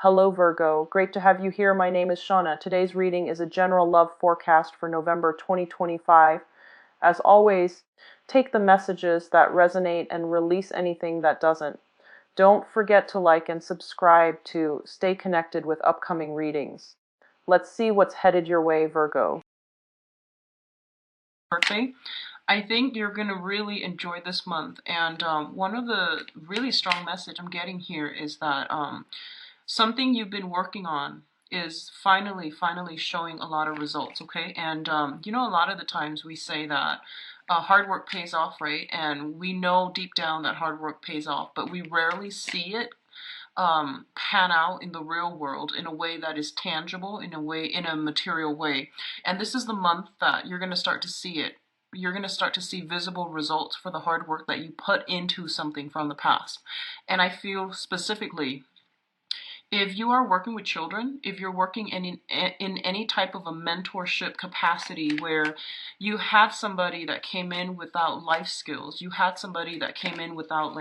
Hello Virgo, great to have you here. My name is Shauna. Today's reading is a general love forecast for November 2025. As always, take the messages that resonate and release anything that doesn't. Don't forget to like and subscribe to stay connected with upcoming readings. Let's see what's headed your way, Virgo. Birthday. I think you're going to really enjoy this month. And one of the really strong message I'm getting here is that something you've been working on is finally showing a lot of results. Okay. And you know, a lot of the times we say that hard work pays off, right? And we know deep down that hard work pays off, but we rarely see it pan out in the real world in a way that is tangible, in a material way. And this is the month that you're going to start to see it. You're going to start to see visible results for the hard work that you put into something from the past. And I feel specifically, if you are working with children, if you're working in any type of a mentorship capacity where you had somebody that came in without life skills, you had somebody that came in without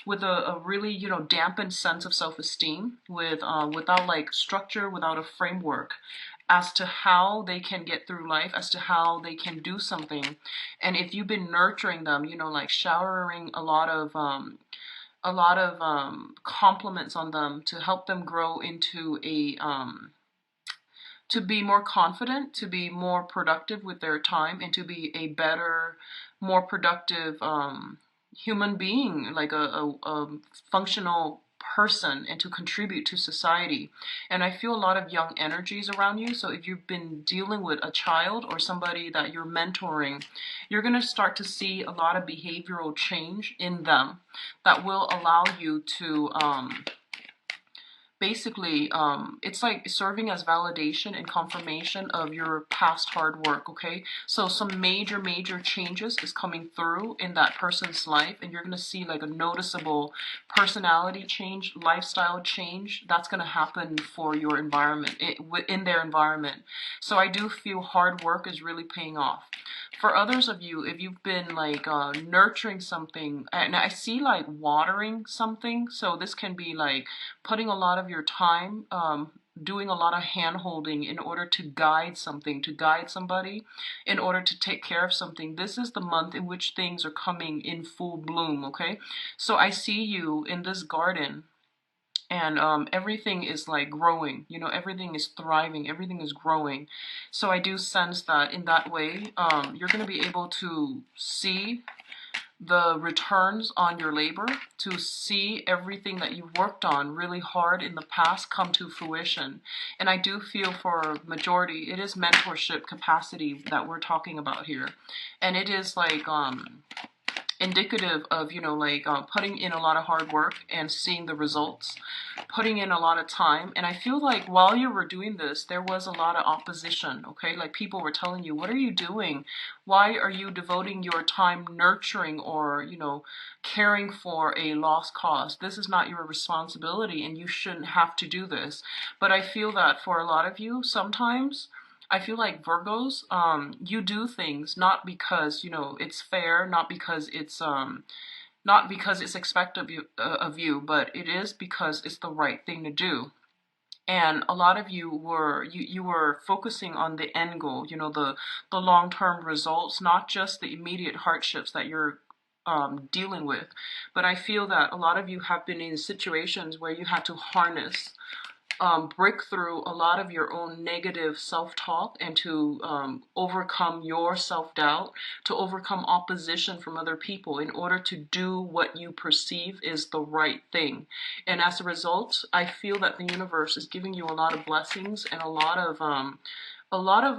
with a really, you know, dampened sense of self-esteem, without like structure, without a framework as to how they can get through life, as to how they can do something. And if you've been nurturing them, you know, like showering a lot of compliments on them to help them grow into to be more confident, to be more productive with their time, and to be a better, more productive human being, like a functional person, and to contribute to society. And I feel a lot of young energies around you. So if you've been dealing with a child or somebody that you're mentoring, you're going to start to see a lot of behavioral change in them that will allow you to basically, it's like serving as validation and confirmation of your past hard work. Okay, so some major changes is coming through in that person's life, and you're going to see like a noticeable personality change, lifestyle change that's going to happen for your environment, in their environment. So I do feel hard work is really paying off. For others of you, if you've been like nurturing something, and I see like watering something, so this can be like putting a lot of your time, doing a lot of hand holding in order to guide something, to guide somebody, in order to take care of something. This is the month in which things are coming in full bloom. Okay, so I see you in this garden, and everything is like growing, you know, everything is thriving, everything is growing. So I do sense that in that way, you're going to be able to see the returns on your labor, to see everything that you've worked on really hard in the past come to fruition. And I do feel for majority, it is mentorship capacity that we're talking about here. And it is like indicative of, you know, like putting in a lot of hard work and seeing the results, putting in a lot of time. And I feel like while you were doing this, there was a lot of opposition. Okay, like people were telling you, what are you doing? Why are you devoting your time nurturing or, you know, caring for a lost cause? This is not your responsibility, and you shouldn't have to do this. But I feel that for a lot of you, sometimes I feel like Virgos, you do things not because, you know, it's fair, not because it's expected of you, but it is because it's the right thing to do. And a lot of you were you were focusing on the end goal, you know, the long-term results, not just the immediate hardships that you're dealing with. But I feel that a lot of you have been in situations where you had to harness, break through a lot of your own negative self-talk, and to overcome your self-doubt, to overcome opposition from other people in order to do what you perceive is the right thing. And as a result, I feel that the universe is giving you a lot of blessings and a lot of,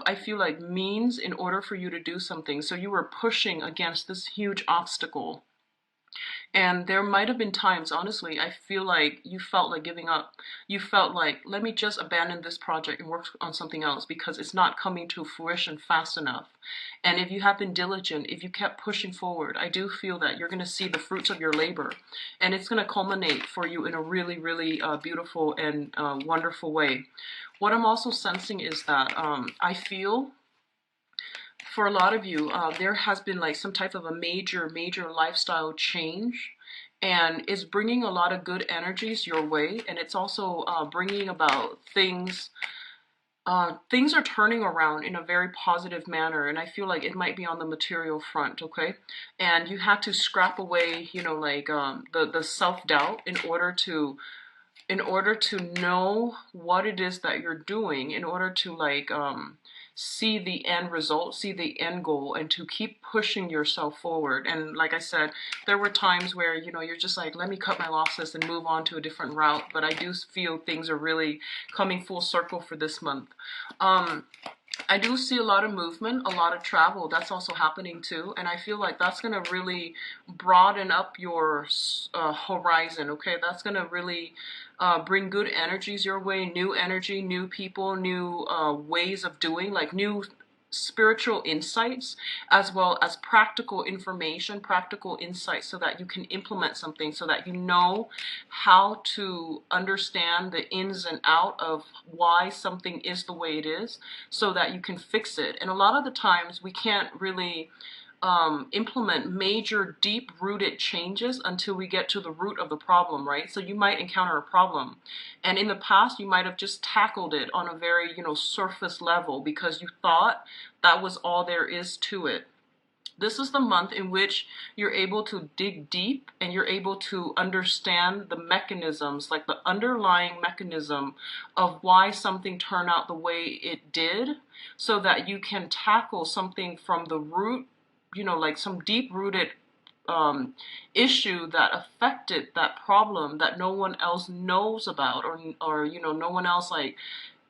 I feel like, means in order for you to do something. So you were pushing against this huge obstacle, and there might have been times, honestly, I feel like you felt like giving up. You felt like, let me just abandon this project and work on something else because it's not coming to fruition fast enough. And if you have been diligent, if you kept pushing forward, I do feel that you're going to see the fruits of your labor. And it's going to culminate for you in a really beautiful and wonderful way. What I'm also sensing is that I feel for a lot of you, there has been like some type of a major lifestyle change and it's bringing a lot of good energies your way, and it's also bringing about things. Things are turning around in a very positive manner, and I feel like it might be on the material front, okay? And you have to scrap away, you know, like the self-doubt in order to know what it is that you're doing, in order to like see the end result, see the end goal, and to keep pushing yourself forward. And like I said, there were times where, you know, you're just like, let me cut my losses and move on to a different route. But I do feel things are really coming full circle for this month. Um, I do see a lot of movement, a lot of travel. That's also happening too. And I feel like that's going to really broaden up your horizon, okay? That's going to really bring good energies your way, new energy, new people, new ways of doing, like new spiritual insights, as well as practical information, practical insights, so that you can implement something, so that you know how to understand the ins and out of why something is the way it is, so that you can fix it. And a lot of the times we can't really implement major deep rooted changes until we get to the root of the problem, right? So you might encounter a problem, and in the past you might have just tackled it on a very, you know, surface level because you thought that was all there is to it. This is the month in which you're able to dig deep and you're able to understand the mechanisms, like the underlying mechanism of why something turned out the way it did, so that you can tackle something from the root, you know, like some deep rooted issue that affected that problem that no one else knows about, or you know, no one else like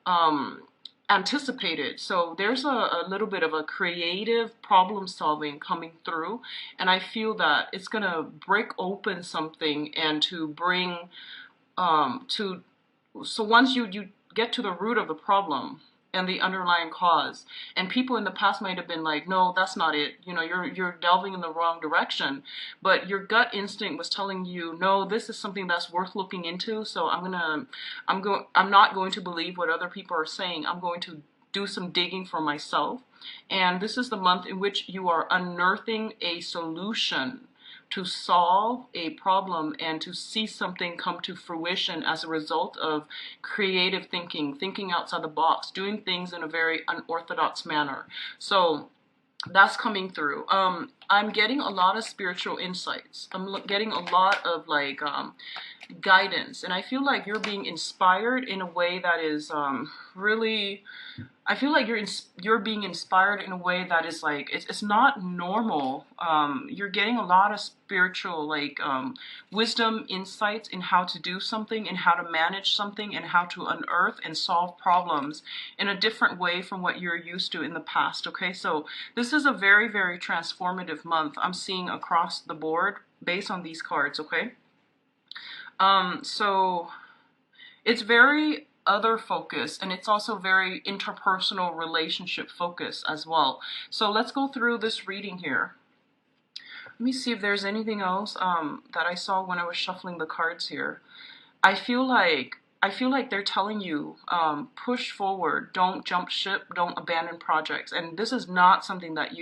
um, anticipated. So there's a little bit of a creative problem solving coming through, and I feel that it's gonna break open something and to bring to so once you get to the root of the problem and the underlying cause, and people in the past might have been like, no, that's not it, you know, you're delving in the wrong direction, but your gut instinct was telling you, no, this is something that's worth looking into. So I'm not going to believe what other people are saying. I'm going to do some digging for myself. And this is the month in which you are unearthing a solution to solve a problem and to see something come to fruition as a result of creative thinking, thinking outside the box, doing things in a very unorthodox manner. So that's coming through. I'm getting a lot of spiritual insights. I'm getting a lot of like guidance, and I feel like you're being inspired in a way that is really, I feel like you're being inspired in a way that is like it's not normal. You're getting a lot of spiritual like wisdom, insights in how to do something, and how to manage something, and how to unearth and solve problems in a different way from what you're used to in the past. Okay, so this is a very, very transformative month. I'm seeing across the board based on these cards. Okay, so it's very other focus, and it's also very interpersonal relationship focus as well. So let's go through this reading here. Let me see if there's anything else that I saw when I was shuffling the cards here. I feel like they're telling you, push forward, don't jump ship, don't abandon projects. And this is not something that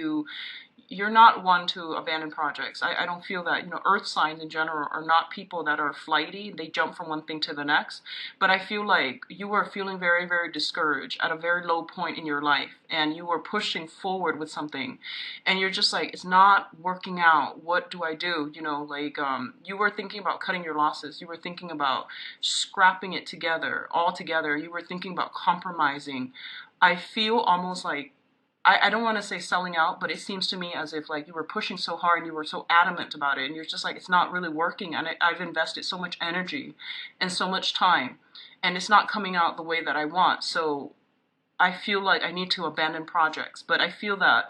you're not one to abandon projects. I don't feel that, you know, earth signs in general are not people that are flighty. They jump from one thing to the next. But I feel like you were feeling very, very discouraged at a very low point in your life, and you were pushing forward with something, and you're just like, it's not working out. What do I do? You know, like you were thinking about cutting your losses. You were thinking about scrapping it together, all together. You were thinking about compromising. I feel almost like, I don't want to say selling out, but it seems to me as if like you were pushing so hard and you were so adamant about it, and you're just like, it's not really working, and I've invested so much energy and so much time, and it's not coming out the way that I want. So I feel like I need to abandon projects. But I feel that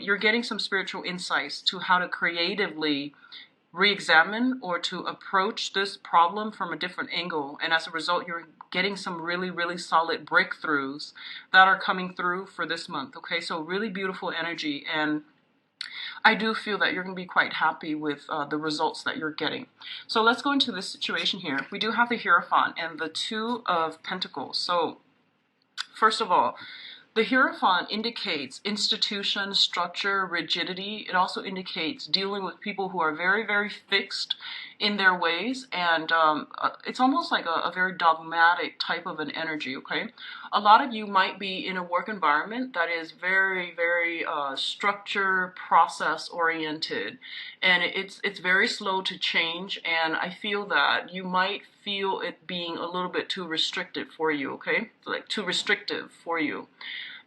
you're getting some spiritual insights to how to creatively re-examine or to approach this problem from a different angle, and as a result you're getting some really, really solid breakthroughs that are coming through for this month. Okay, so really beautiful energy, and I do feel that you're going to be quite happy with the results that you're getting. So let's go into this situation here. We do have the Hierophant and the Two of Pentacles. So first of all, The Hierophant indicates institution, structure, rigidity. It also indicates dealing with people who are very, very fixed in their ways, and it's almost like a very dogmatic type of an energy, okay? A lot of you might be in a work environment that is very, very structure, process oriented, and it's very slow to change, and I feel that you might feel it being a little bit too restricted for you, okay? Like too restrictive for you.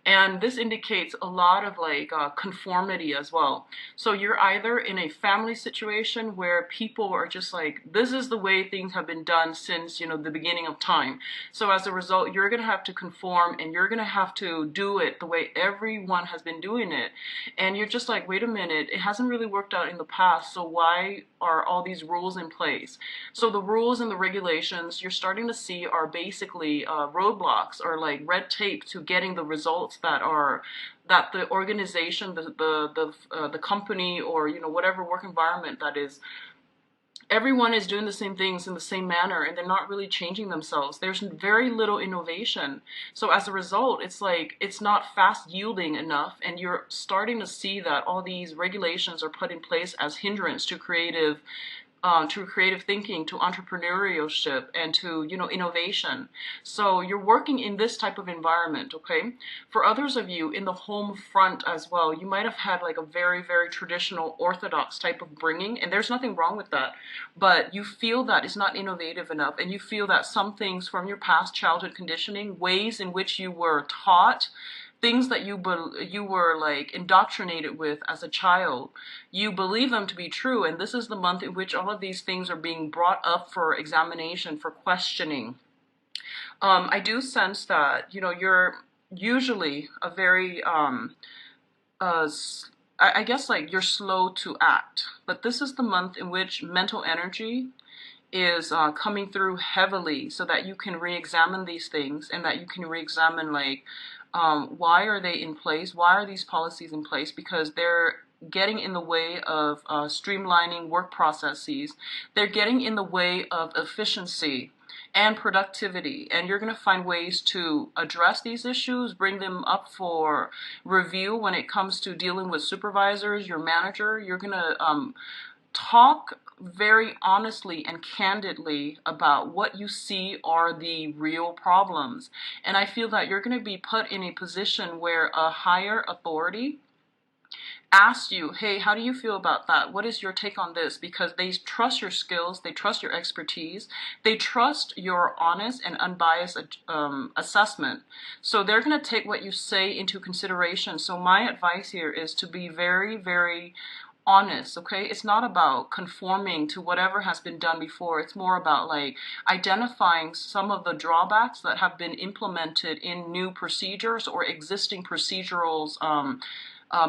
And this indicates a lot of like conformity as well. So you're either in a family situation where people are just like, this is the way things have been done since, you know, the beginning of time. So as a result, you're going to have to conform and you're going to have to do it the way everyone has been doing it. And you're just like, wait a minute, it hasn't really worked out in the past. So why are all these rules in place? So the rules and the regulations you're starting to see are basically roadblocks or like red tape to getting the results that the organization, the company, or you know whatever work environment that is, everyone is doing the same things in the same manner and they're not really changing themselves. There's very little innovation. So as a result, it's like it's not fast yielding enough, and you're starting to see that all these regulations are put in place as hindrance to creative thinking, to entrepreneurship, and to, you know, innovation. So you're working in this type of environment, okay? For others of you in the home front as well, you might have had like a very, very traditional orthodox type of bringing, and there's nothing wrong with that. But you feel that it's not innovative enough, and you feel that some things from your past childhood conditioning, ways in which you were taught, things that you were like indoctrinated with as a child, you believe them to be true, and this is the month in which all of these things are being brought up for examination, for questioning. I do sense that, you know, you're usually a very uh, I guess like you're slow to act, but this is the month in which mental energy is coming through heavily, so that you can re-examine these things, and that you can re-examine like why are they in place? Why are these policies in place? Because they're getting in the way of streamlining work processes. They're getting in the way of efficiency and productivity. And you're going to find ways to address these issues, bring them up for review when it comes to dealing with supervisors, your manager. You're going to talk very honestly and candidly about what you see are the real problems. And I feel that you're going to be put in a position where a higher authority asks you, hey, how do you feel about that? What is your take on this? Because they trust your skills, they trust your expertise, they trust your honest and unbiased assessment. So they're going to take what you say into consideration. So my advice here is to be very, very honest, okay? It's not about conforming to whatever has been done before. It's more about like identifying some of the drawbacks that have been implemented in new procedures or existing procedurals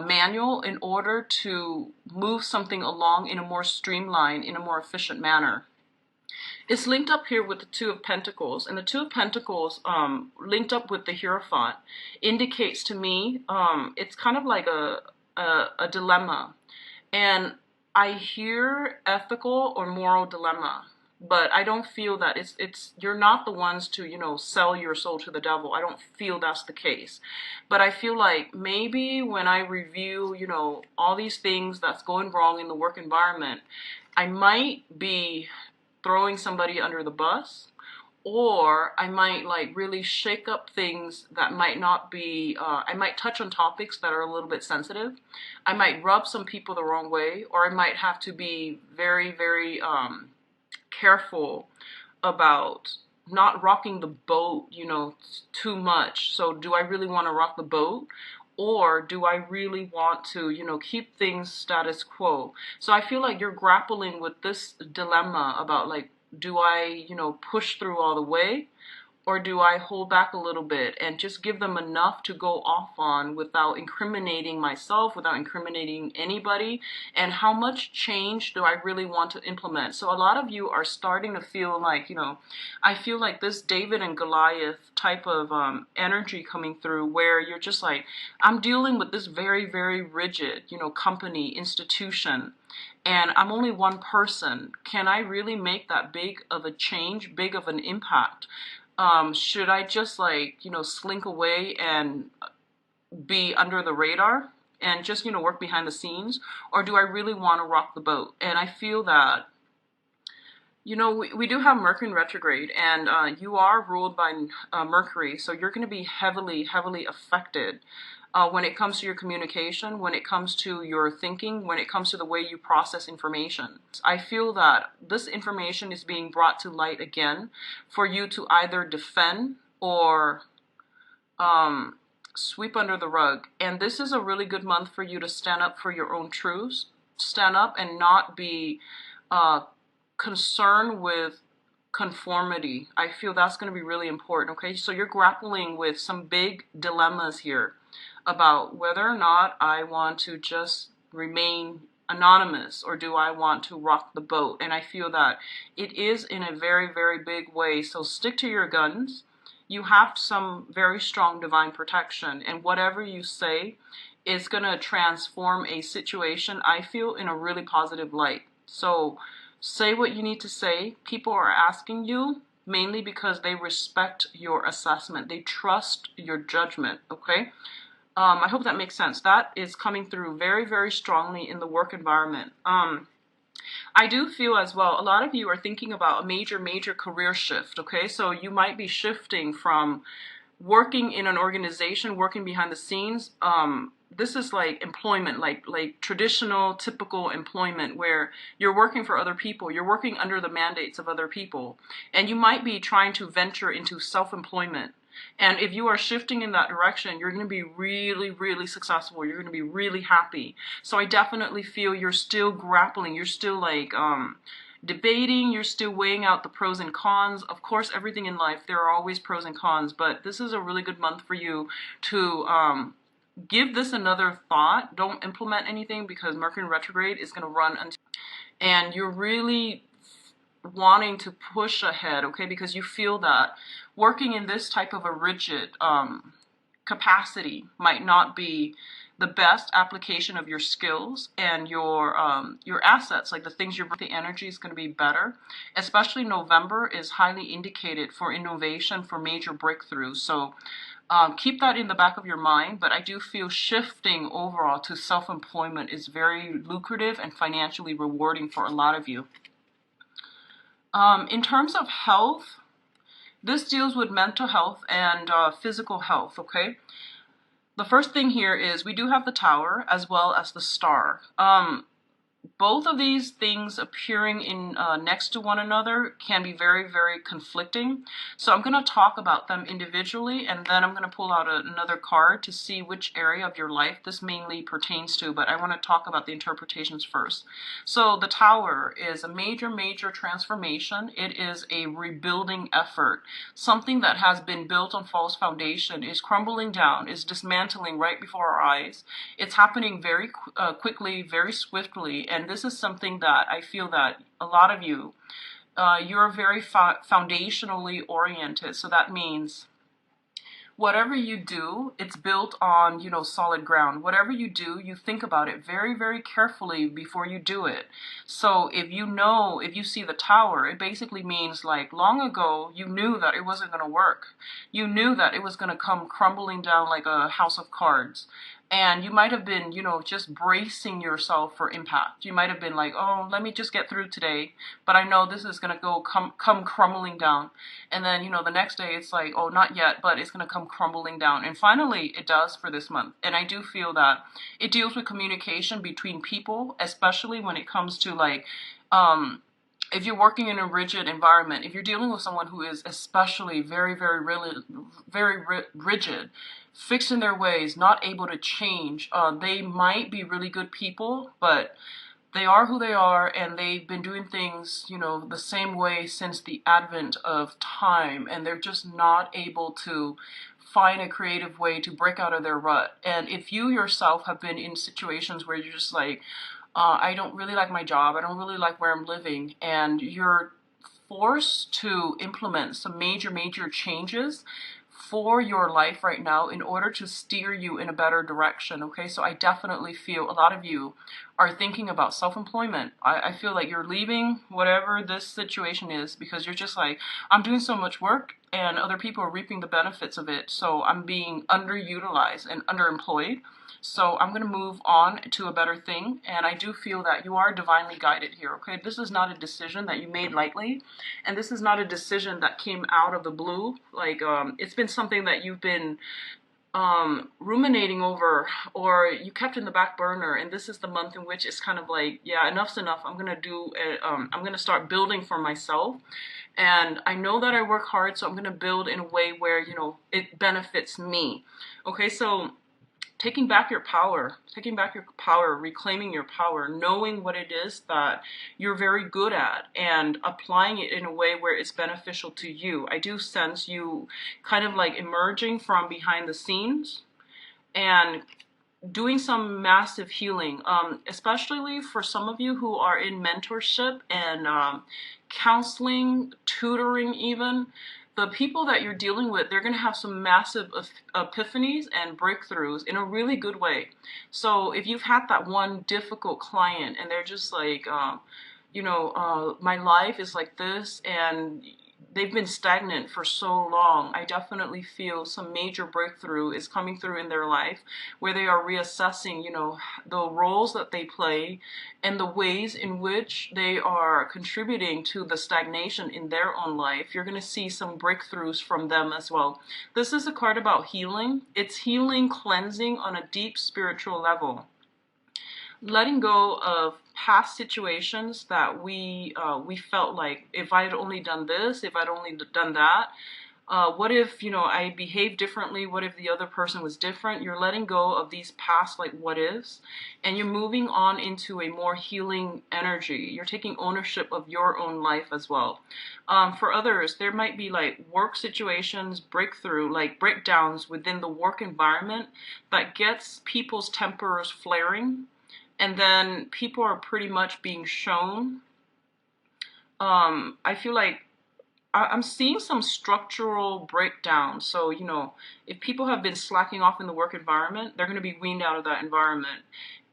manual, in order to move something along in a more streamlined, in a more efficient manner. It's linked up here with the Two of Pentacles, and the Two of Pentacles linked up with the Hierophant indicates to me it's kind of like a dilemma. And I hear ethical or moral dilemma, but I don't feel that it's you're not the ones to, you know, sell your soul to the devil. I don't feel that's the case. But I feel like maybe when I review, you know, all these things that's going wrong in the work environment, I might be throwing somebody under the bus, or I might like really shake up things that might not be, I might touch on topics that are a little bit sensitive. I might rub some people the wrong way, or I might have to be very, very careful about not rocking the boat, you know, too much. So do I really want to rock the boat? Or do I really want to, you know, keep things status quo? So I feel like you're grappling with this dilemma about like, do I, you know, push through all the way? Or do I hold back a little bit and just give them enough to go off on without incriminating myself, without incriminating anybody? And how much change do I really want to implement? So a lot of you are starting to feel like, you know, I feel like this David and Goliath type of energy coming through, where you're just like, I'm dealing with this very, very rigid, you know, company, institution, and I'm only one person. Can I really make that big of a change, big of an impact? Should I just like, you know, slink away and be under the radar and just, work behind the scenes? Or do I really want to rock the boat? And I feel that, we do have Mercury in retrograde, and you are ruled by Mercury, so you're going to be heavily, heavily affected when it comes to your communication, when it comes to your thinking, when it comes to the way you process information. I feel that this information is being brought to light again for you to either defend or sweep under the rug. And this is a really good month for you to stand up for your own truths, stand up and not be concerned with conformity. I feel that's going to be really important. Okay, so you're grappling with some big dilemmas here about whether or not I want to just remain anonymous or do I want to rock the boat. And I feel that it is in a very, very big way. So stick to your guns. You have some very strong divine protection, and whatever you say is going to transform a situation, I feel, in a really positive light. So say what you need to say. People are asking you mainly because they respect your assessment. They trust your judgment, okay? I hope that makes sense. That is coming through very, very strongly in the work environment. I do feel as well, a lot of you are thinking about a major, major career shift, okay? So you might be shifting from working in an organization, working behind the scenes. This is like employment, like traditional, typical employment where you're working for other people. You're working under the mandates of other people. And you might be trying to venture into self-employment. And if you are shifting in that direction, you're going to be really, really successful. You're going to be really happy. So I definitely feel you're still grappling. You're still like debating. You're still weighing out the pros and cons. Of course, everything in life, there are always pros and cons. But this is a really good month for you to give this another thought. Don't implement anything because Mercury in retrograde is going to run until, and you're really wanting to push ahead, okay, because you feel that working in this type of a rigid capacity might not be the best application of your skills and your assets, like the things the energy is going to be better. Especially November is highly indicated for innovation, for major breakthroughs. So keep that in the back of your mind. But I do feel shifting overall to self-employment is very lucrative and financially rewarding for a lot of you. In terms of health, this deals with mental health and physical health, okay? The first thing here is we do have the Tower as well as the Star. Both of these things appearing in next to one another can be very, very conflicting. So I'm going to talk about them individually, and then I'm going to pull out another card to see which area of your life this mainly pertains to, but I want to talk about the interpretations first. So the Tower is a major, major transformation. It is a rebuilding effort. Something that has been built on false foundation is crumbling down, is dismantling right before our eyes. It's happening very quickly, very swiftly, and this is something that I feel that a lot of you, you're very foundationally oriented. So that means whatever you do, it's built on, solid ground. Whatever you do, you think about it very, very carefully before you do it. So if you see the Tower, it basically means like long ago, you knew that it wasn't going to work. You knew that it was going to come crumbling down like a house of cards. And you might have been, just bracing yourself for impact. You might have been like, oh, let me just get through today. But I know this is going to come crumbling down. And then, the next day it's like, oh, not yet, but it's going to come crumbling down. And finally, it does for this month. And I do feel that it deals with communication between people, especially when it comes to like, if you're working in a rigid environment, if you're dealing with someone who is especially very, very, really, very rigid, fixed in their ways, not able to change, they might be really good people, but they are who they are, and they've been doing things, the same way since the advent of time, and they're just not able to find a creative way to break out of their rut. And if you yourself have been in situations where you're just like, I don't really like my job, I don't really like where I'm living, and you're forced to implement some major, major changes for your life right now in order to steer you in a better direction, okay? So I definitely feel a lot of you are thinking about self-employment. I feel like you're leaving whatever this situation is because you're just like, I'm doing so much work and other people are reaping the benefits of it. So I'm being underutilized and underemployed. So I'm going to move on to a better thing. And I do feel that you are divinely guided here, okay? This is not a decision that you made lightly. And this is not a decision that came out of the blue. Like, it's been something that you've been ruminating over, or you kept in the back burner. And this is the month in which it's kind of like, yeah, enough's enough. I'm going to I'm going to start building for myself. And I know that I work hard, so I'm going to build in a way where, you know, it benefits me. Okay, so taking back your power, reclaiming your power, knowing what it is that you're very good at and applying it in a way where it's beneficial to you. I do sense you kind of like emerging from behind the scenes and doing some massive healing, especially for some of you who are in mentorship and counseling, tutoring even. The people that you're dealing with, they're going to have some massive epiphanies and breakthroughs in a really good way. So if you've had that one difficult client and they're just like, my life is like this, and they've been stagnant for so long, I definitely feel some major breakthrough is coming through in their life where they are reassessing, you know, the roles that they play and the ways in which they are contributing to the stagnation in their own life. You're going to see some breakthroughs from them as well. This is a card about healing. It's healing, cleansing on a deep spiritual level. Letting go of past situations that we felt like, if I had only done this, if I'd only done that, what if, you know, I behaved differently? What if the other person was different? You're letting go of these past, like, what ifs, and you're moving on into a more healing energy. You're taking ownership of your own life as well. For others, there might be like work situations, breakdowns within the work environment that gets people's tempers flaring. And then people are pretty much being shown. I feel like I'm seeing some structural breakdown. So, you know, if people have been slacking off in the work environment, they're going to be weaned out of that environment.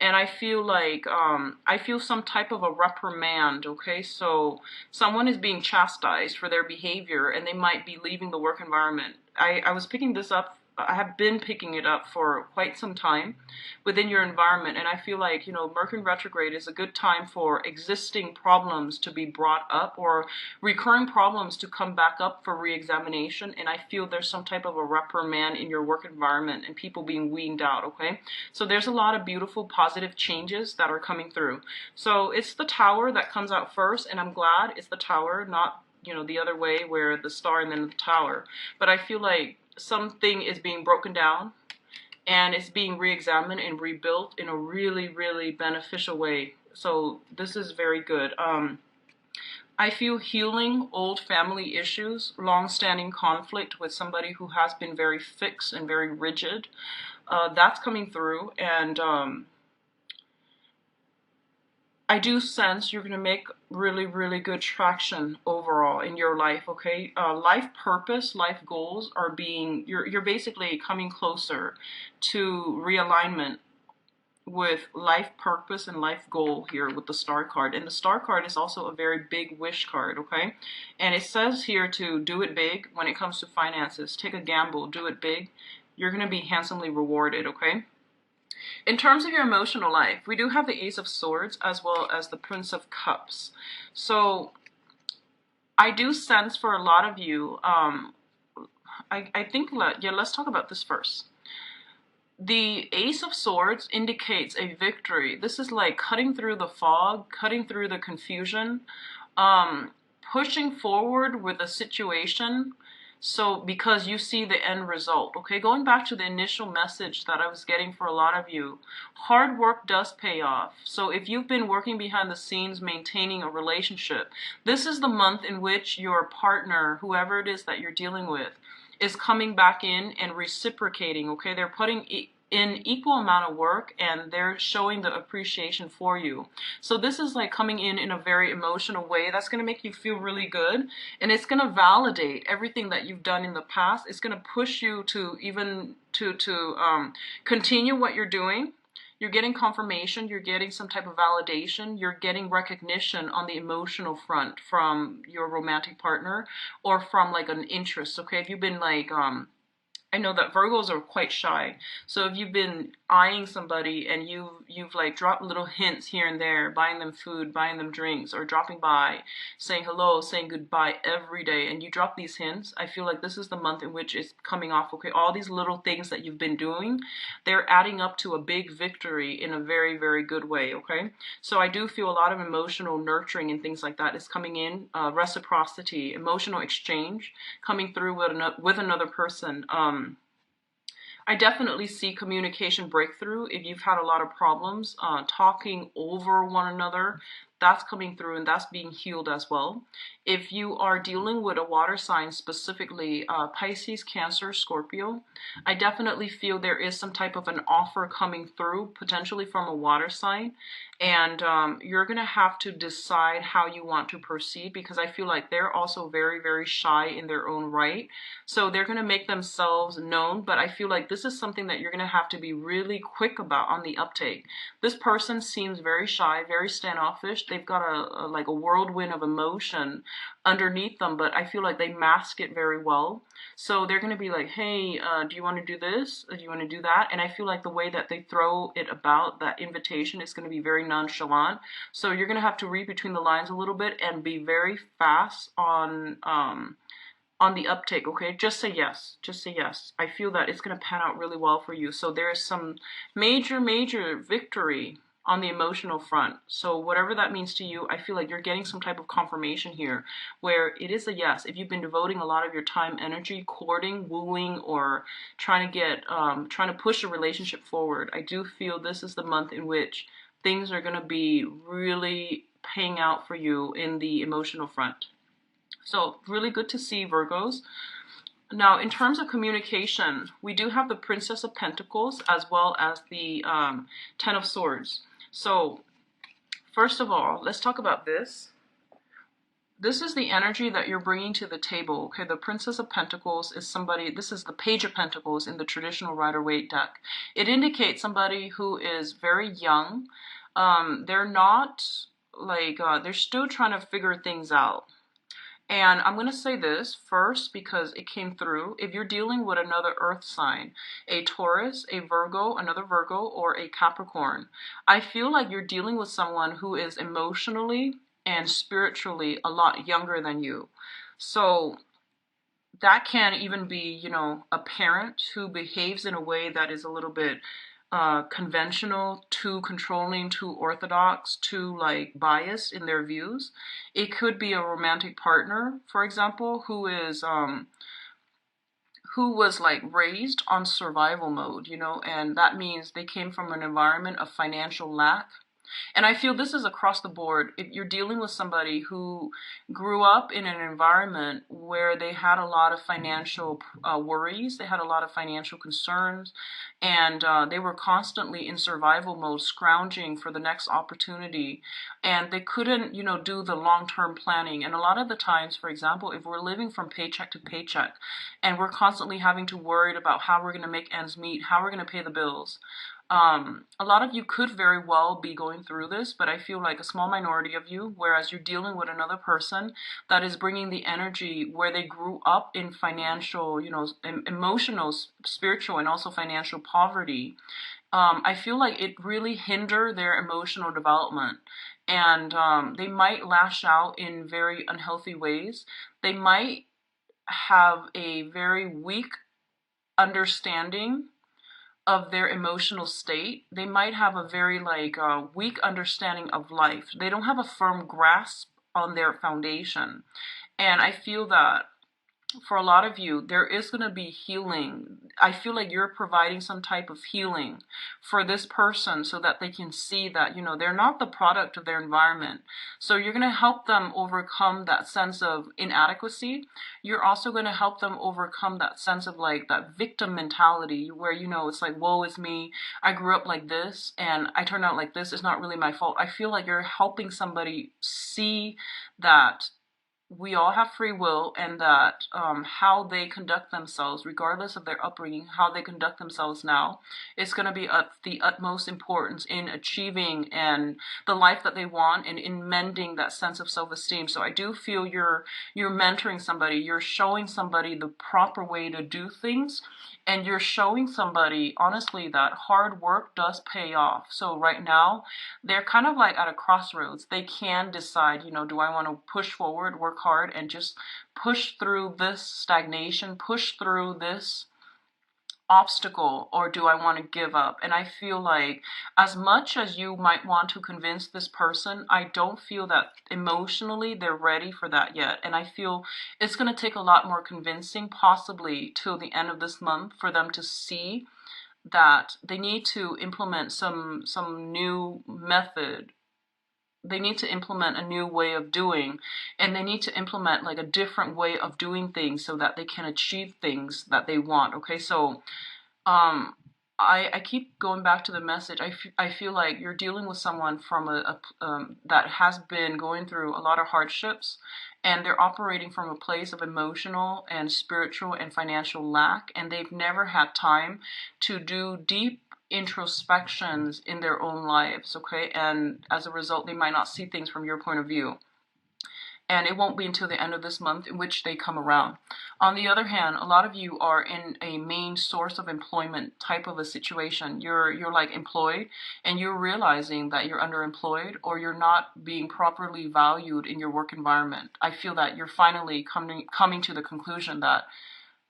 And I feel like, I feel some type of a reprimand, okay? So someone is being chastised for their behavior and they might be leaving the work environment. I was picking this up. I have been picking it up for quite some time within your environment. And I feel like, you know, Mercury retrograde is a good time for existing problems to be brought up or recurring problems to come back up for re-examination. And I feel there's some type of a reprimand in your work environment and people being weaned out, okay? So there's a lot of beautiful, positive changes that are coming through. So it's the Tower that comes out first, and I'm glad it's the Tower, not, you know, the other way where the Star and then the Tower. But I feel like something is being broken down and it's being re-examined and rebuilt in a really, really beneficial way. So this is very good. I feel healing old family issues, long-standing conflict with somebody who has been very fixed and very rigid. That's coming through, and I do sense you're going to make really, really good traction overall in your life, okay? Life purpose, life goals are being, you're basically coming closer to realignment with life purpose and life goal here with the Star card. And the Star card is also a very big wish card, okay? And it says here to do it big when it comes to finances. Take a gamble, do it big. You're going to be handsomely rewarded, okay? In terms of your emotional life, we do have the Ace of Swords as well as the Prince of Cups. So I do sense for a lot of you, I think, let's talk about this first. The Ace of Swords indicates a victory. This is like cutting through the fog, cutting through the confusion, pushing forward with a situation. So because you see the end result, okay? Going back to the initial message that I was getting for a lot of you, hard work does pay off. So if you've been working behind the scenes, maintaining a relationship, this is the month in which your partner, whoever it is that you're dealing with, is coming back in and reciprocating, okay? They're putting in equal amount of work and they're showing the appreciation for you. So this is like coming in a very emotional way. That's going to make you feel really good, and it's going to validate everything that you've done in the past. It's going to push you to even to continue what you're doing. You're getting confirmation, you're getting some type of validation, you're getting recognition on the emotional front from your romantic partner or from like an interest. Okay, if you've been like I know that Virgos are quite shy. So if you've been eyeing somebody and you've like dropped little hints here and there, buying them food, buying them drinks, or dropping by, saying hello, saying goodbye every day, and you drop these hints, I feel like this is the month in which it's coming off. Okay, all these little things that you've been doing, they're adding up to a big victory in a very, very good way. Okay, so I do feel a lot of emotional nurturing and things like that is coming in, reciprocity, emotional exchange coming through with another person. I definitely see communication breakthrough. If you've had a lot of problems talking over one another, that's coming through and that's being healed as well. If you are dealing with a water sign, specifically Pisces, Cancer, Scorpio, I definitely feel there is some type of an offer coming through, potentially from a water sign. And you're going to have to decide how you want to proceed, because I feel like they're also very, very shy in their own right. So they're going to make themselves known, but I feel like this is something that you're going to have to be really quick about on the uptake. This person seems very shy, very standoffish. They've got like a whirlwind of emotion underneath them, but I feel like they mask it very well. So they're going to be like, hey, do you want to do this? Do you want to do that? And I feel like the way that they throw it about, that invitation, is going to be very nonchalant. So you're going to have to read between the lines a little bit and be very fast on the uptake. Okay, just say yes. Just say yes. I feel that it's going to pan out really well for you. So there is some major victory on the emotional front. So whatever that means to you, I feel like you're getting some type of confirmation here where it is a yes. If you've been devoting a lot of your time, energy, courting, wooing, or trying to push a relationship forward, I do feel this is the month in which things are going to be really paying out for you in the emotional front. So really good to see, Virgos. Now, in terms of communication, we do have the Princess of Pentacles as well as the Ten of Swords. So first of all, let's talk about this. This is the energy that you're bringing to the table. Okay, the Princess of Pentacles is somebody, this is the Page of Pentacles in the traditional Rider-Waite deck. It indicates somebody who is very young. They're not like, they're still trying to figure things out. And I'm going to say this first because it came through. If you're dealing with another earth sign, a Taurus, a Virgo, another Virgo, or a Capricorn, I feel like you're dealing with someone who is emotionally and spiritually a lot younger than you. So that can even be, you know, a parent who behaves in a way that is a little bit conventional, too controlling, too orthodox, too like biased in their views. It could be a romantic partner, for example, who was like raised on survival mode, you know, and that means they came from an environment of financial lack. And I feel this is across the board. If you're dealing with somebody who grew up in an environment where they had a lot of financial worries, they had a lot of financial concerns, and they were constantly in survival mode, scrounging for the next opportunity, and they couldn't, you know, do the long-term planning. And a lot of the times, for example, if we're living from paycheck to paycheck, and we're constantly having to worry about how we're going to make ends meet, how we're going to pay the bills, a lot of you could very well be going through this, but I feel like a small minority of you, whereas you're dealing with another person that is bringing the energy where they grew up in financial, you know, emotional, spiritual, and also financial poverty. I feel like it really hindered their emotional development. And they might lash out in very unhealthy ways. They might have a very weak understanding of their emotional state. They might have a very like weak understanding of life. They don't have a firm grasp on their foundation. And I feel that for a lot of you, there is going to be healing. I feel like you're providing some type of healing for this person so that they can see that, you know, they're not the product of their environment. So you're going to help them overcome that sense of inadequacy. You're also going to help them overcome that sense of like that victim mentality where, you know, it's like, woe is me. I grew up like this and I turned out like this. It's not really my fault. I feel like you're helping somebody see that we all have free will, and that how they conduct themselves, regardless of their upbringing, how they conduct themselves now, is going to be of the utmost importance in achieving and the life that they want, and in mending that sense of self-esteem. So I do feel you're mentoring somebody, you're showing somebody the proper way to do things, and you're showing somebody honestly that hard work does pay off. So right now they're kind of like at a crossroads. They can decide, do I want to push forward, work hard, and just push through this stagnation, push through this obstacle, or do I want to give up? And I feel like, as much as you might want to convince this person, I don't feel that emotionally they're ready for that yet. And I feel it's going to take a lot more convincing, possibly till the end of this month, for them to see that they need to implement some new method. They need to implement a new way of doing, and they need to implement like a different way of doing things so that they can achieve things that they want. Okay, so um I keep going back to the message. I feel like you're dealing with someone from that has been going through a lot of hardships, and they're operating from a place of emotional and spiritual and financial lack, and they've never had time to do deep introspections in their own lives. Okay, and as a result, they might not see things from your point of view, and it won't be until the end of this month in which they come around. On the other hand, a lot of you are in a main source of employment type of a situation. You're like employed, and you're realizing that you're underemployed, or you're not being properly valued in your work environment. I feel that you're finally coming to the conclusion that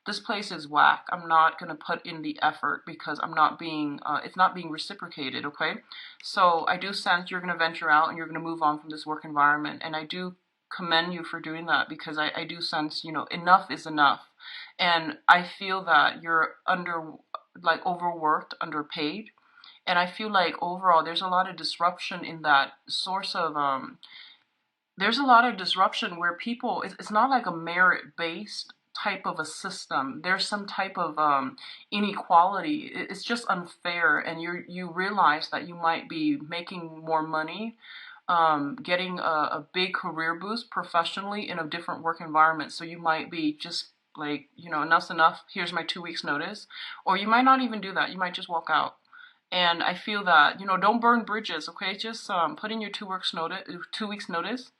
this place is whack. I'm not going to put in the effort because it's not being reciprocated. Okay, so I do sense you're going to venture out and you're going to move on from this work environment, and I do commend you for doing that, because I do sense, enough is enough. And I feel that you're like overworked, underpaid. And I feel like overall there's a lot of disruption in that source of, there's a lot of disruption where people, it's not like a merit based type of a system. There's some type of inequality. It's just unfair, and you realize that you might be making more money, getting a big career boost professionally in a different work environment. So you might be just like, enough's enough. Here's my 2 weeks notice. Or you might not even do that. You might just walk out. And I feel that, don't burn bridges. Okay. Just put in your 2 weeks notice.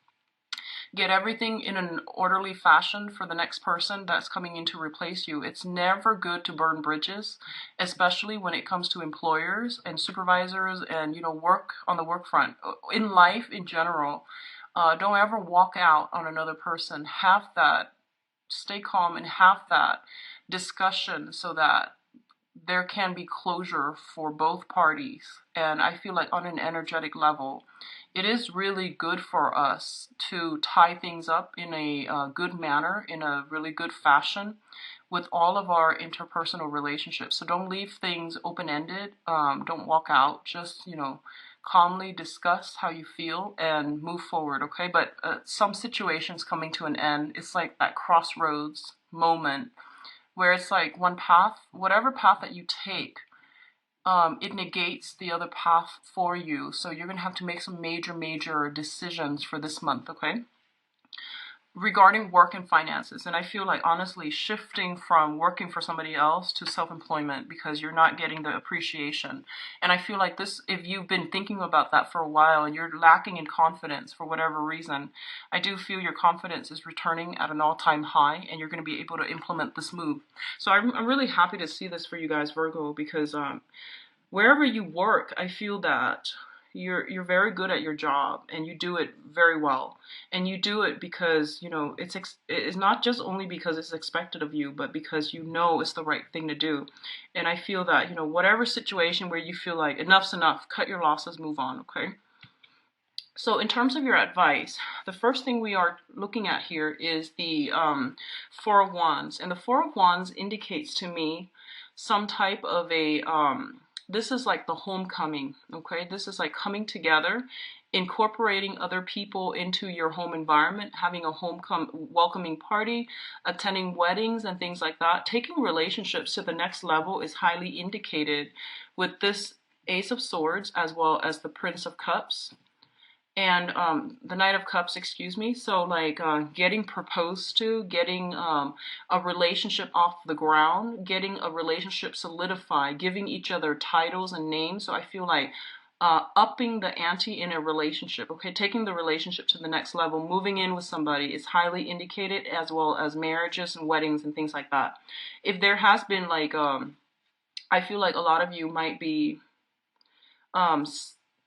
Get everything in an orderly fashion for the next person that's coming in to replace you. It's never good to burn bridges, especially when it comes to employers and supervisors and, work on the work front. In life in general, don't ever walk out on another person. Stay calm and have that discussion so that there can be closure for both parties. And I feel like on an energetic level, it is really good for us to tie things up in a good manner, in a really good fashion with all of our interpersonal relationships. So don't leave things open-ended. Don't walk out. Just, calmly discuss how you feel and move forward, okay? But some situations coming to an end, it's like that crossroads moment where it's like one path, whatever path that you take, it negates the other path for you. So you're going to have to make some major, major decisions for this month, okay? Regarding work and finances. And I feel like, honestly, shifting from working for somebody else to self-employment, because you're not getting the appreciation. And I feel like this, if you've been thinking about that for a while and you're lacking in confidence for whatever reason, I do feel your confidence is returning at an all-time high, and you're going to be able to implement this move. So I'm really happy to see this for you guys, Virgo, because wherever you work, I feel that you're very good at your job, and you do it very well, and you do it because it's not just only because it's expected of you, but because it's the right thing to do. And I feel that whatever situation where you feel like enough's enough, cut your losses, move on. Okay. So in terms of your advice, the first thing we are looking at here is the Four of Wands. And the Four of Wands indicates to me some type of a, this is like the homecoming, okay? This is like coming together, incorporating other people into your home environment, having a welcoming party, attending weddings and things like that. Taking relationships to the next level is highly indicated with this Ace of Swords as well as the Prince of Cups. and the Knight of Cups, excuse me. So like getting proposed to, getting a relationship off the ground, getting a relationship solidified, giving each other titles and names. So I feel like upping the ante in a relationship, okay, taking the relationship to the next level, moving in with somebody is highly indicated, as well as marriages and weddings and things like that. If there has been like, I feel like a lot of you might be um,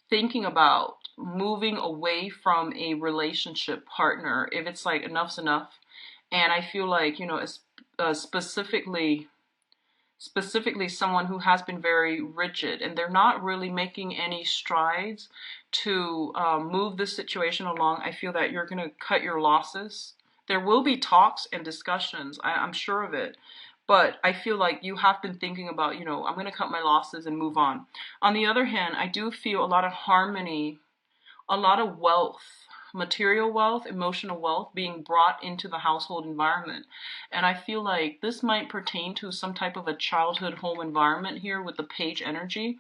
thinking about moving away from a relationship partner if it's like enough's enough. And I feel like, you know, specifically someone who has been very rigid and they're not really making any strides to move this situation along. I feel that you're going to cut your losses. There will be talks and discussions, I'm sure of it, but I feel like you have been thinking about, you know, I'm going to cut my losses and move on the other hand, I do feel a lot of harmony, a lot of wealth, material wealth, emotional wealth being brought into the household environment. And I feel like this might pertain to some type of a childhood home environment here with the page energy.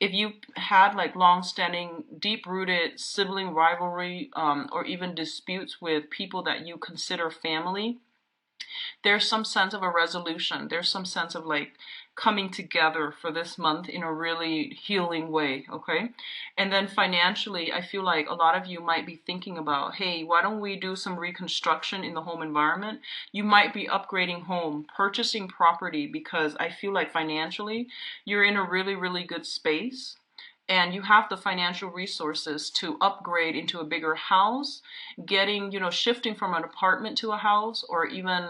If you had like long-standing, deep-rooted sibling rivalry, or even disputes with people that you consider family, there's some sense of a resolution. There's some sense of like coming together for this month in a really healing way, okay? And then financially, I feel like a lot of you might be thinking about, hey, why don't we do some reconstruction in the home environment? You might be upgrading home, purchasing property, because I feel like financially, you're in a really, really good space and you have the financial resources to upgrade into a bigger house, getting, you know, shifting from an apartment to a house, or even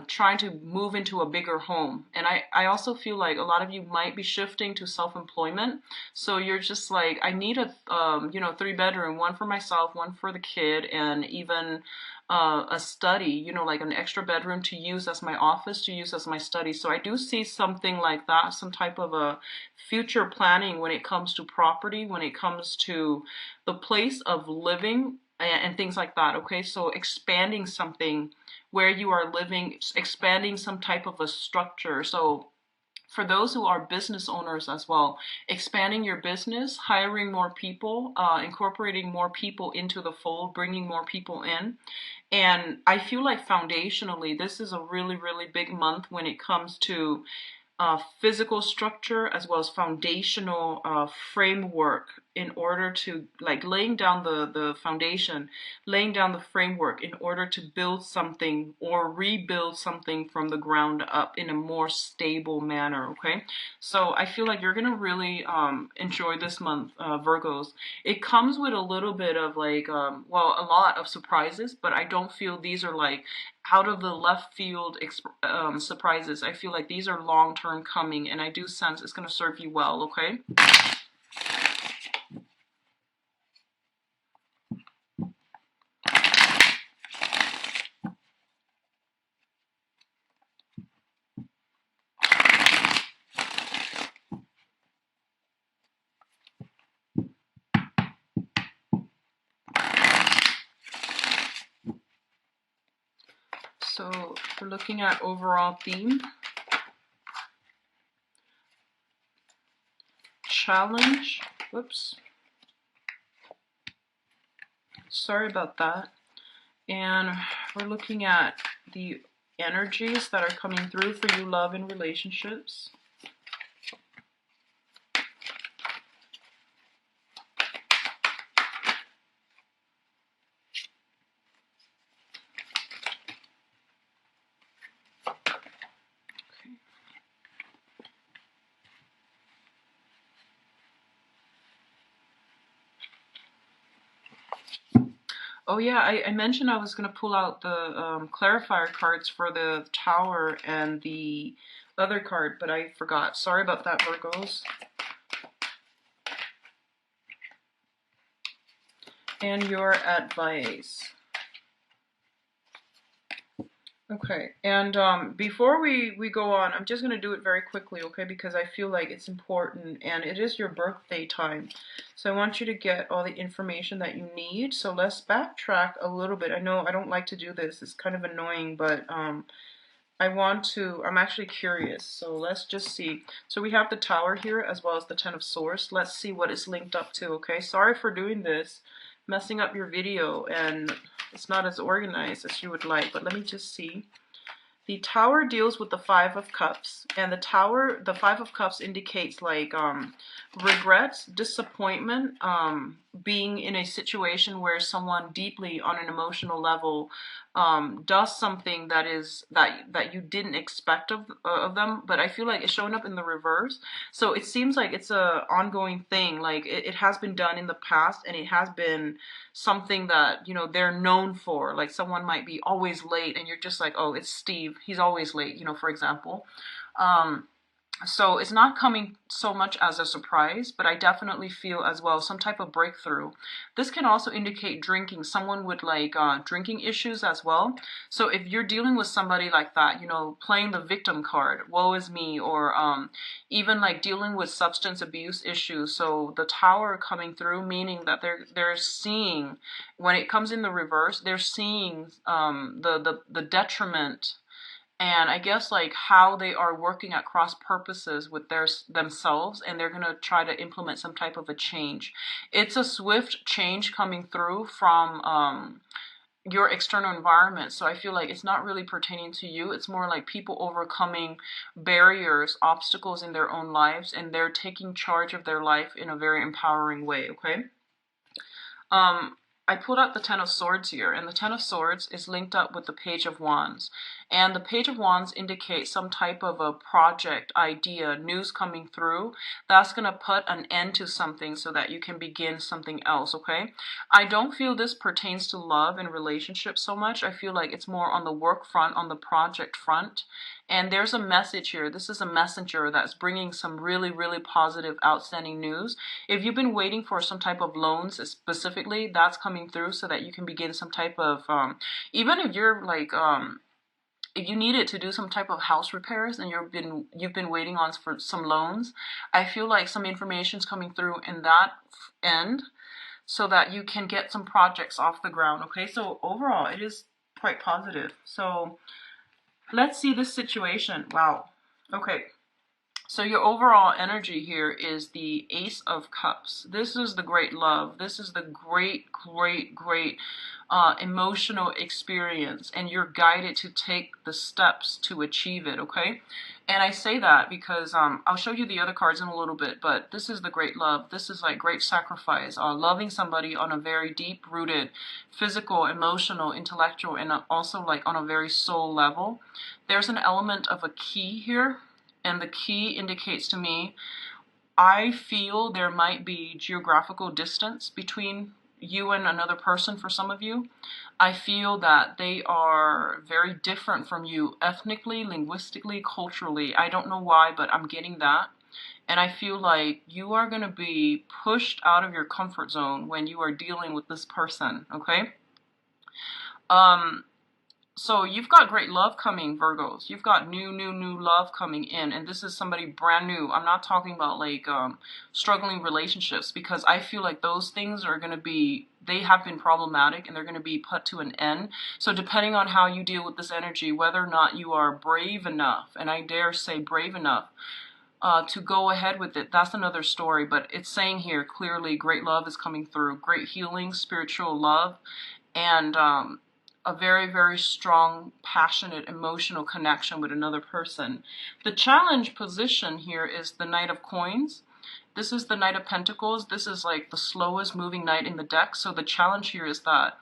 trying to move into a bigger home. And I also feel like a lot of you might be shifting to self-employment. So you're just like, I need a, you know, 3-bedroom, one for myself, one for the kid, and even a study, you know, like an extra bedroom to use as my office, to use as my study. So I do see something like that, some type of a future planning when it comes to property, when it comes to the place of living and things like that. Okay, so expanding something where you are living, expanding some type of a structure. So for those who are business owners as well, expanding your business, hiring more people, incorporating more people into the fold, bringing more people in. And I feel like foundationally, this is a really, really big month when it comes to physical structure as well as foundational framework, in order to like laying down the foundation, laying down the framework in order to build something or rebuild something from the ground up in a more stable manner. Okay, so I feel like you're gonna really enjoy this month, Virgos. It comes with a little bit of like well, a lot of surprises, but I don't feel these are like out of the left field surprises. I feel like these are long term coming, and I do sense it's going to serve you well, okay? So we're looking at overall theme, challenge, whoops, sorry about that. And we're looking at the energies that are coming through for you, love and relationships. Oh yeah, I mentioned I was going to pull out the clarifier cards for the Tower and the other card, but I forgot. Sorry about that, Virgos. And your advice. Okay, and before we go on, I'm just going to do it very quickly, okay, because I feel like it's important, and it is your birthday time. So I want you to get all the information that you need. So let's backtrack a little bit. I know I don't like to do this. It's kind of annoying, but I'm actually curious. So let's just see. So we have the Tower here as well as the Ten of Swords. Let's see what it's linked up to, okay? Sorry for doing this, messing up your video and it's not as organized as you would like. But let me just see. The Tower deals with the Five of Cups, and the Five of Cups indicates like regrets, disappointment, being in a situation where someone deeply on an emotional level does something that you didn't expect of them. But I feel like it's showing up in the reverse. So it seems like it's a ongoing thing. Like it has been done in the past, and it has been something that they're known for. Like someone might be always late, and you're just like, oh, it's Steve. He's always late. For example. Um, so it's not coming so much as a surprise, but I definitely feel as well some type of breakthrough. This can also indicate drinking, someone with like drinking issues as well. So if you're dealing with somebody like that, playing the victim card, woe is me, or even like dealing with substance abuse issues. So the Tower coming through, meaning that they're seeing, when it comes in the reverse, they're seeing the detriment, and I guess like how they are working at cross purposes with themselves, and they're going to try to implement some type of a change. It's a swift change coming through from your external environment. So I feel like it's not really pertaining to you. It's more like people overcoming barriers, obstacles in their own lives, and they're taking charge of their life in a very empowering way. Okay. I pulled out the Ten of Swords here, and the Ten of Swords is linked up with the Page of Wands. And the Page of Wands indicates some type of a project, idea, news coming through that's going to put an end to something so that you can begin something else, okay? I don't feel this pertains to love and relationships so much. I feel like it's more on the work front, on the project front. And there's a message here. This is a messenger that's bringing some really, really positive, outstanding news. If you've been waiting for some type of loans specifically, that's coming through so that you can begin some type of, even if you're like, if you needed to do some type of house repairs and you've been waiting on for some loans, I feel like some information is coming through in that end so that you can get some projects off the ground. Okay, so overall, it is quite positive. So let's see this situation. Wow. Okay. So your overall energy here is the Ace of Cups. This is the great love. This is the great, great, great emotional experience. And you're guided to take the steps to achieve it, okay? And I say that because I'll show you the other cards in a little bit, but this is the great love. This is like great sacrifice, loving somebody on a very deep-rooted physical, emotional, intellectual, and also like on a very soul level. There's an element of a key here. And the key indicates to me, I feel there might be geographical distance between you and another person for some of you. I feel that they are very different from you ethnically, linguistically, culturally. I don't know why, but I'm getting that. And I feel like you are going to be pushed out of your comfort zone when you are dealing with this person, okay? So you've got great love coming, Virgos. You've got new love coming in. And this is somebody brand new. I'm not talking about like struggling relationships, because I feel like those things are going to be, they have been problematic and they're going to be put to an end. So depending on how you deal with this energy, whether or not you are brave enough, and I dare say brave enough, to go ahead with it, that's another story. But it's saying here clearly great love is coming through. Great healing, spiritual love, and a very, very strong, passionate, emotional connection with another person. The challenge position here is the Knight of Coins. This is the Knight of Pentacles. This is like the slowest moving knight in the deck. So the challenge here is that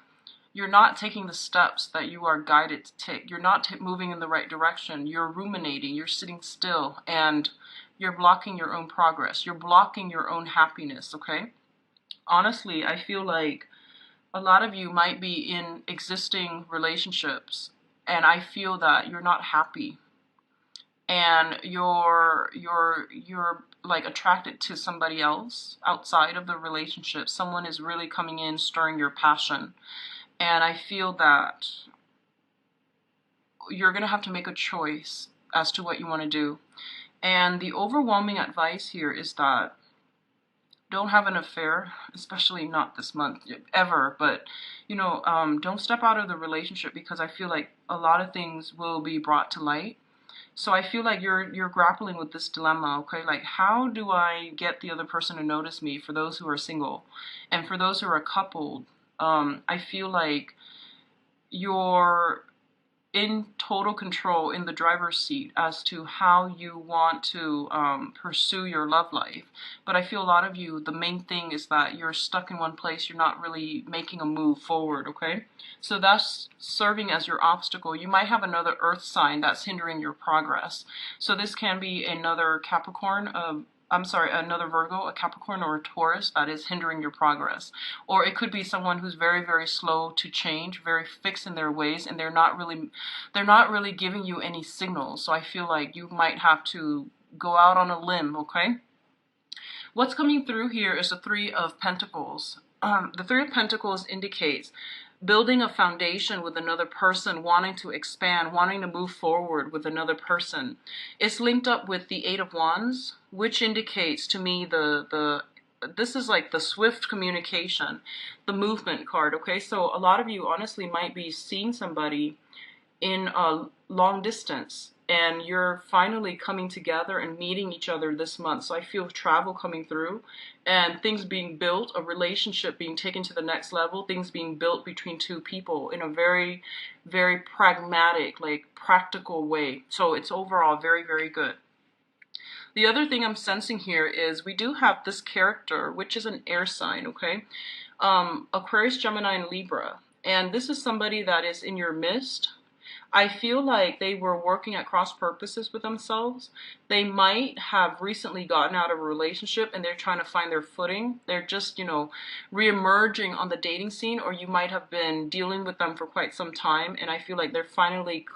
you're not taking the steps that you are guided to take. You're not moving in the right direction. You're ruminating. You're sitting still. And you're blocking your own progress. You're blocking your own happiness, okay? Honestly, I feel like a lot of you might be in existing relationships, and I feel that you're not happy, and you're like attracted to somebody else outside of the relationship. Someone is really coming in, stirring your passion, and I feel that you're going to have to make a choice as to what you want to do. And the overwhelming advice here is that don't have an affair, especially not this month, ever. But, don't step out of the relationship, because I feel like a lot of things will be brought to light. So I feel like you're grappling with this dilemma, okay? Like, how do I get the other person to notice me, for those who are single? And for those who are coupled, I feel like you're in total control, in the driver's seat, as to how you want to pursue your love life. But I feel a lot of you, the main thing is that you're stuck in one place. You're not really making a move forward, okay? So that's serving as your obstacle. You might have another earth sign that's hindering your progress. So this can be another Capricorn, another Virgo, a Capricorn, or a Taurus that is hindering your progress. Or it could be someone who's very, very slow to change, very fixed in their ways, and they're not really giving you any signals. So I feel like you might have to go out on a limb, okay? What's coming through here is the Three of Pentacles. The Three of Pentacles indicates building a foundation with another person, wanting to expand, wanting to move forward with another person. It's linked up with the Eight of Wands, which indicates to me this is like the swift communication, the movement card, okay? So a lot of you honestly might be seeing somebody in a long distance, and you're finally coming together and meeting each other this month. So I feel travel coming through and things being built, a relationship being taken to the next level, things being built between two people in a very, very pragmatic, like practical way. So it's overall very, very good. The other thing I'm sensing here is we do have this character, which is an air sign, okay? Aquarius, Gemini, and Libra. And this is somebody that is in your midst. I feel like they were working at cross purposes with themselves. They might have recently gotten out of a relationship and they're trying to find their footing. They're just, re-emerging on the dating scene, or you might have been dealing with them for quite some time. And I feel like they're finally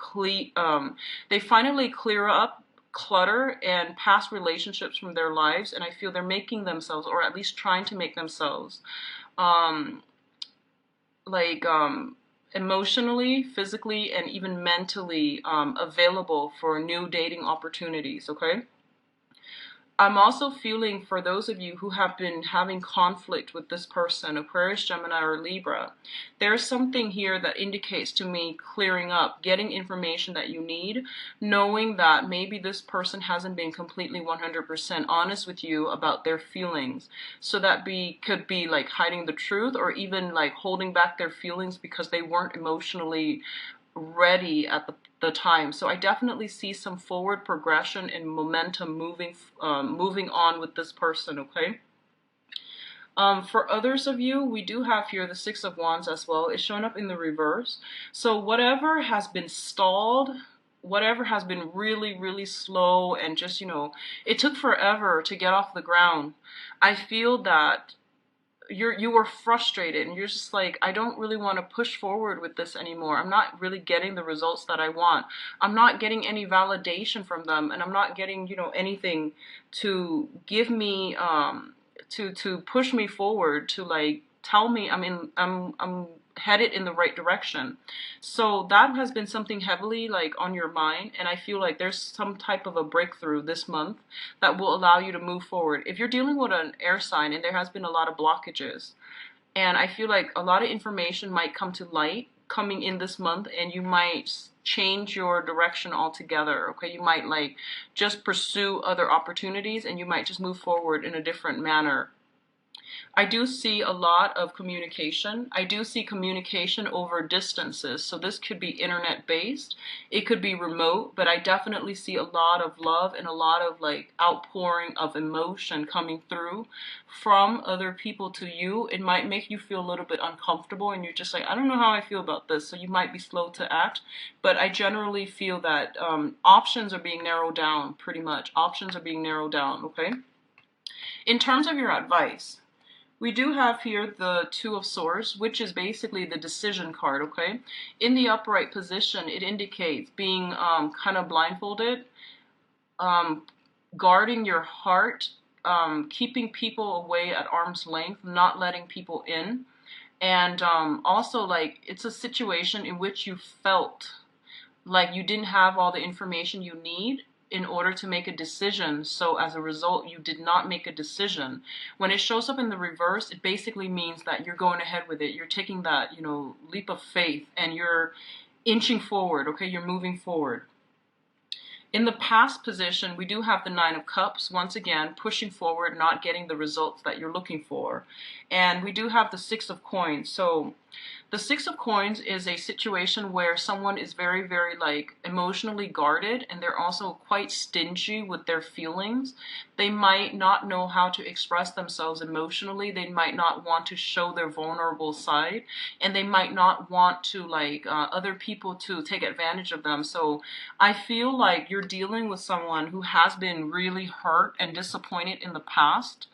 they finally clear up clutter and past relationships from their lives. And I feel they're making themselves, or at least trying to make themselves, um, like, emotionally, physically, and even mentally available for new dating opportunities, okay? I'm also feeling for those of you who have been having conflict with this person, Aquarius, Gemini, or Libra, there's something here that indicates to me clearing up, getting information that you need, knowing that maybe this person hasn't been completely 100% honest with you about their feelings. So that could be like hiding the truth, or even like holding back their feelings because they weren't emotionally ready at the time. So I definitely see some forward progression and momentum moving on with this person, okay? For others of you, we do have here the Six of Wands as well. It's showing up in the reverse. So whatever has been stalled, whatever has been really, really slow, and just, it took forever to get off the ground. I feel that you were frustrated and you're just like, I don't really want to push forward with this anymore. I'm not really getting the results that I want. I'm not getting any validation from them, and I'm not getting, anything to give me to push me forward, to like tell me I'm headed in the right direction. So that has been something heavily like on your mind, and I feel like there's some type of a breakthrough this month that will allow you to move forward. If you're dealing with an air sign and there has been a lot of blockages, and I feel like a lot of information might come to light coming in this month, and you might change your direction altogether, okay? You might like just pursue other opportunities, and you might just move forward in a different manner. I do see a lot of communication. I do see communication over distances. So this could be internet based. It could be remote, but I definitely see a lot of love and a lot of like outpouring of emotion coming through from other people to you. It might make you feel a little bit uncomfortable and you're just like, I don't know how I feel about this. So you might be slow to act, but I generally feel that options are being narrowed down pretty much. Options are being narrowed down, okay? In terms of your advice, we do have here the Two of Swords, which is basically the decision card, okay? In the upright position, it indicates being kind of blindfolded, guarding your heart, keeping people away at arm's length, not letting people in. And also, like, it's a situation in which you felt like you didn't have all the information you need in order to make a decision. So as a result, you did not make a decision. When it shows up in the reverse, it basically means that you're going ahead with it. You're taking that, leap of faith, and you're inching forward, okay? You're moving forward. In the past position, we do have the Nine of Cups, once again, pushing forward, not getting the results that you're looking for. And we do have the Six of Coins. So the Six of Coins is a situation where someone is very, very like emotionally guarded, and they're also quite stingy with their feelings. They might not know how to express themselves emotionally. They might not want to show their vulnerable side, and they might not want to like other people to take advantage of them. So I feel like you're dealing with someone who has been really hurt and disappointed in the past,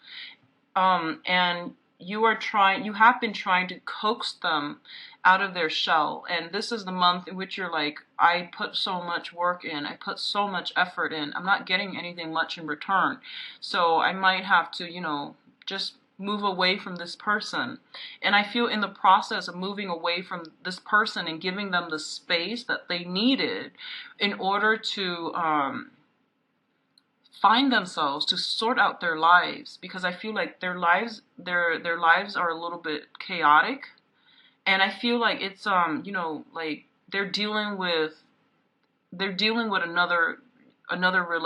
and you have been trying to coax them out of their shell. And this is the month in which you're like, I put so much work in, I put so much effort in, I'm not getting anything much in return. So I might have to, just move away from this person. And I feel in the process of moving away from this person and giving them the space that they needed in order to find themselves, to sort out their lives, because I feel like their lives are a little bit chaotic. And I feel like it's like they're dealing with another relationship